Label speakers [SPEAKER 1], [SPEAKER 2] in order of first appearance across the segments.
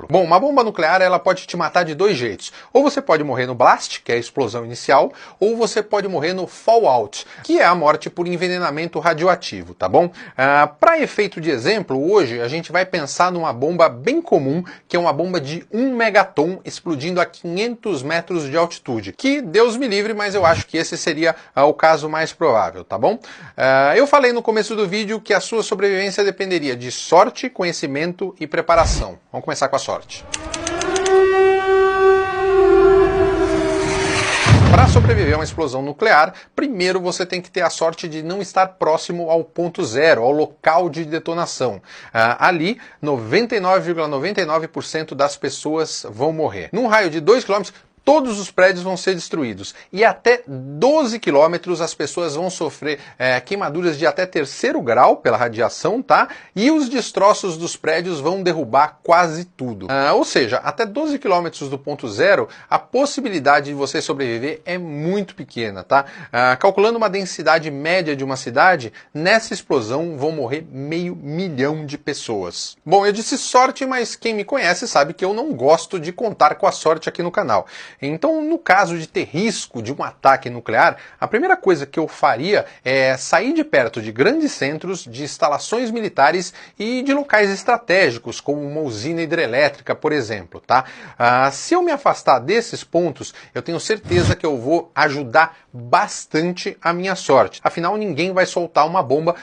[SPEAKER 1] Bom, uma bomba nuclear ela pode te matar de dois jeitos. Ou você pode morrer no blast, que é a explosão inicial, ou você pode morrer no fallout, que é a morte por envenenamento radioativo, tá bom? Para efeito de exemplo, hoje a gente vai pensar numa bomba bem comum, que é uma bomba de 1 megaton explodindo a 500 metros de altitude, que Deus me livre, mas eu acho que esse seria o caso mais provável, tá bom? Eu falei no começo do vídeo que a sua sobrevivência dependeria de sorte, conhecimento e preparação. Vamos começar com a sorte. Para sobreviver a uma explosão nuclear, primeiro você tem que ter a sorte de não estar próximo ao ponto zero, ao local de detonação. Ali, 99,99% das pessoas vão morrer. Num raio de 2 km, todos os prédios vão ser destruídos e até 12 quilômetros as pessoas vão sofrer queimaduras de até 3º grau pela radiação, tá? E os destroços dos prédios vão derrubar quase tudo. Ou seja, até 12 quilômetros do ponto zero, a possibilidade de você sobreviver é muito pequena, tá? Calculando uma densidade média de uma cidade, nessa explosão vão morrer 500 mil de pessoas. Bom, eu disse sorte, mas quem me conhece sabe que eu não gosto de contar com a sorte aqui no canal. Então, no caso de ter risco de um ataque nuclear, a primeira coisa que eu faria é sair de perto de grandes centros, de instalações militares e de locais estratégicos, como uma usina hidrelétrica, por exemplo, tá? Se eu me afastar desses pontos, eu tenho certeza que eu vou ajudar bastante a minha sorte. Afinal, ninguém vai soltar uma bomba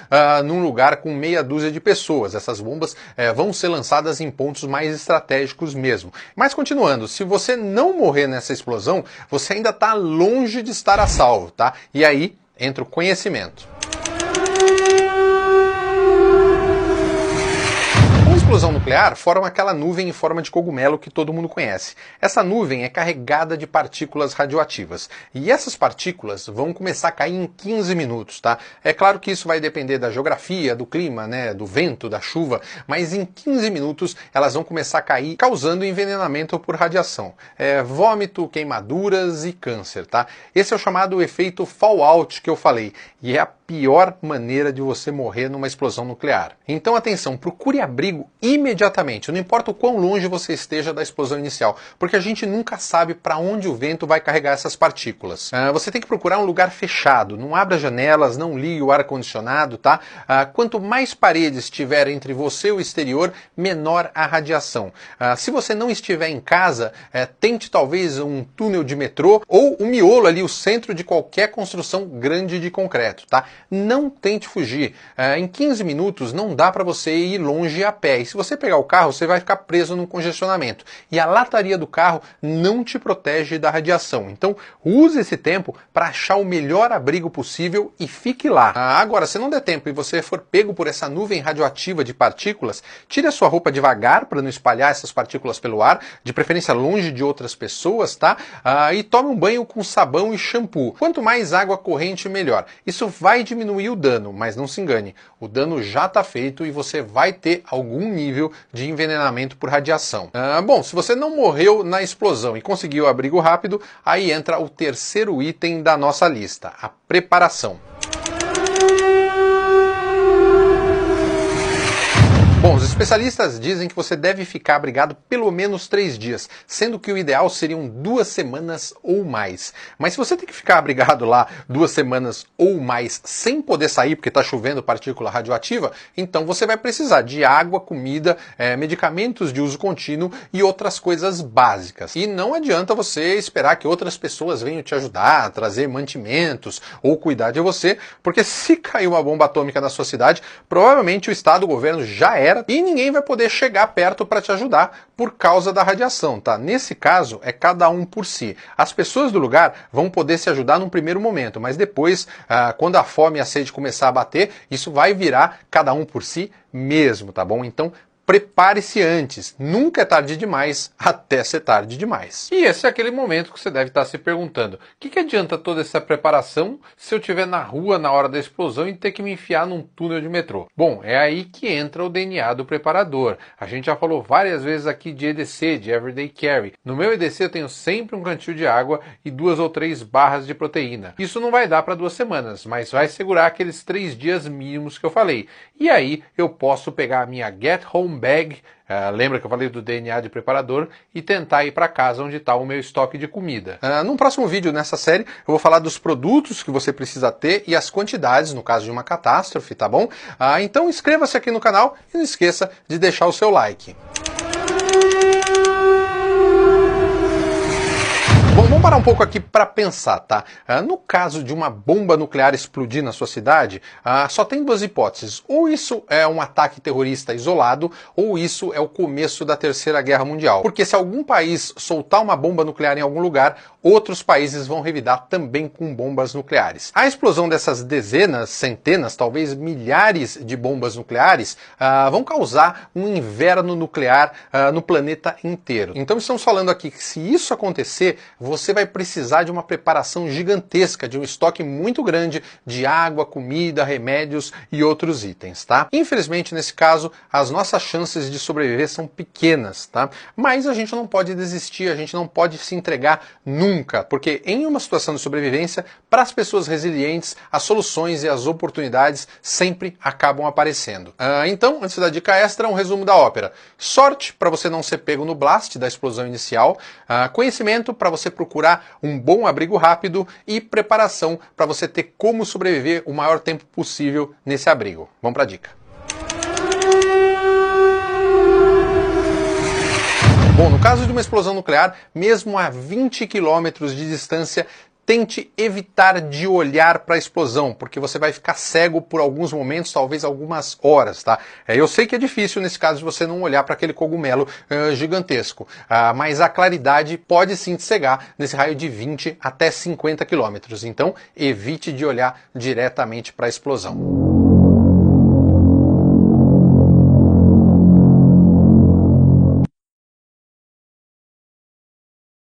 [SPEAKER 1] num lugar com meia dúzia de pessoas. Essas bombas vão ser lançadas em pontos mais estratégicos mesmo. Mas continuando, se você não morrer nessa explosão, você ainda está longe de estar a salvo, tá? E aí entra o conhecimento. Uma explosão nuclear forma aquela nuvem em forma de cogumelo que todo mundo conhece. Essa nuvem é carregada de partículas radioativas. E essas partículas vão começar a cair em 15 minutos, tá? É claro que isso vai depender da geografia, do clima, né, do vento, da chuva, mas em 15 minutos elas vão começar a cair, causando envenenamento por radiação. Vômito, queimaduras e câncer, tá? Esse é o chamado efeito fallout que eu falei. E é a pior maneira de você morrer numa explosão nuclear. Então atenção, procure abrigo imediatamente, não importa o quão longe você esteja da explosão inicial, porque a gente nunca sabe para onde o vento vai carregar essas partículas. Você tem que procurar um lugar fechado, não abra janelas, não ligue o ar-condicionado, tá? Quanto mais paredes tiver entre você e o exterior, menor a radiação. Se você não estiver em casa, tente talvez um túnel de metrô ou o miolo ali, o centro de qualquer construção grande de concreto, tá? Não tente fugir. Em 15 minutos não dá para você ir longe a pé. E se você pegar o carro, você vai ficar preso num congestionamento. E a lataria do carro não te protege da radiação. Então, use esse tempo para achar o melhor abrigo possível e fique lá. Agora, se não der tempo e você for pego por essa nuvem radioativa de partículas, tire a sua roupa devagar para não espalhar essas partículas pelo ar, de preferência longe de outras pessoas, tá? E tome um banho com sabão e shampoo. Quanto mais água corrente, melhor. Isso vai diminuir o dano, mas não se engane, o dano já está feito e você vai ter algum nível de envenenamento por radiação. Bom, se você não morreu na explosão e conseguiu abrigo rápido, aí entra o terceiro item da nossa lista, a preparação. Bom, os especialistas dizem que você deve ficar abrigado pelo menos 3 dias, sendo que o ideal seriam 2 semanas ou mais. Mas se você tem que ficar abrigado lá 2 semanas ou mais sem poder sair porque está chovendo partícula radioativa, então você vai precisar de água, comida, medicamentos de uso contínuo e outras coisas básicas. E não adianta você esperar que outras pessoas venham te ajudar a trazer mantimentos ou cuidar de você, porque se cair uma bomba atômica na sua cidade, provavelmente o Estado, o governo já era e ninguém vai poder chegar perto para te ajudar por causa da radiação, tá? Nesse caso, é cada um por si. As pessoas do lugar vão poder se ajudar num primeiro momento, mas depois, quando a fome e a sede começar a bater, isso vai virar cada um por si mesmo, tá bom? Então, prepare-se antes. Nunca é tarde demais até ser tarde demais. E esse é aquele momento que você deve estar se perguntando: o que adianta toda essa preparação se eu estiver na rua na hora da explosão e ter que me enfiar num túnel de metrô? Bom, é aí que entra o DNA do preparador. A gente já falou várias vezes aqui de EDC, de Everyday Carry. No meu EDC eu tenho sempre um cantil de água e 2 ou 3 barras de proteína. Isso não vai dar para 2 semanas, mas vai segurar aqueles 3 dias mínimos que eu falei. E aí eu posso pegar a minha Get Home bag, lembra que eu falei do DNA de preparador, e tentar ir para casa onde está o meu estoque de comida. Num próximo vídeo nessa série eu vou falar dos produtos que você precisa ter e as quantidades no caso de uma catástrofe, tá bom? Então inscreva-se aqui no canal e não esqueça de deixar o seu like. Bom, vamos parar um pouco aqui para pensar, tá? No caso de uma bomba nuclear explodir na sua cidade, só tem duas hipóteses. Ou isso é um ataque terrorista isolado, ou isso é o começo da Terceira Guerra Mundial. Porque se algum país soltar uma bomba nuclear em algum lugar, outros países vão revidar também com bombas nucleares. A explosão dessas dezenas, centenas, talvez milhares de bombas nucleares vão causar um inverno nuclear no planeta inteiro. Então estamos falando aqui que se isso acontecer, você vai precisar de uma preparação gigantesca, de um estoque muito grande de água, comida, remédios e outros itens, tá? Infelizmente, nesse caso, as nossas chances de sobreviver são pequenas, tá? Mas a gente não pode desistir, a gente não pode se entregar nunca, porque em uma situação de sobrevivência, para as pessoas resilientes, as soluções e as oportunidades sempre acabam aparecendo. Então, antes da dica extra, um resumo da ópera. Sorte para você não ser pego no blast da explosão inicial, conhecimento para você procurar um bom abrigo rápido e preparação para você ter como sobreviver o maior tempo possível nesse abrigo. Vamos para a dica. Bom, no caso de uma explosão nuclear, mesmo a 20 quilômetros de distância, tente evitar de olhar para a explosão, porque você vai ficar cego por alguns momentos, talvez algumas horas, tá? Eu sei que é difícil nesse caso de você não olhar para aquele cogumelo gigantesco, mas a claridade pode sim te cegar nesse raio de 20 até 50 quilômetros. Então, evite de olhar diretamente para a explosão.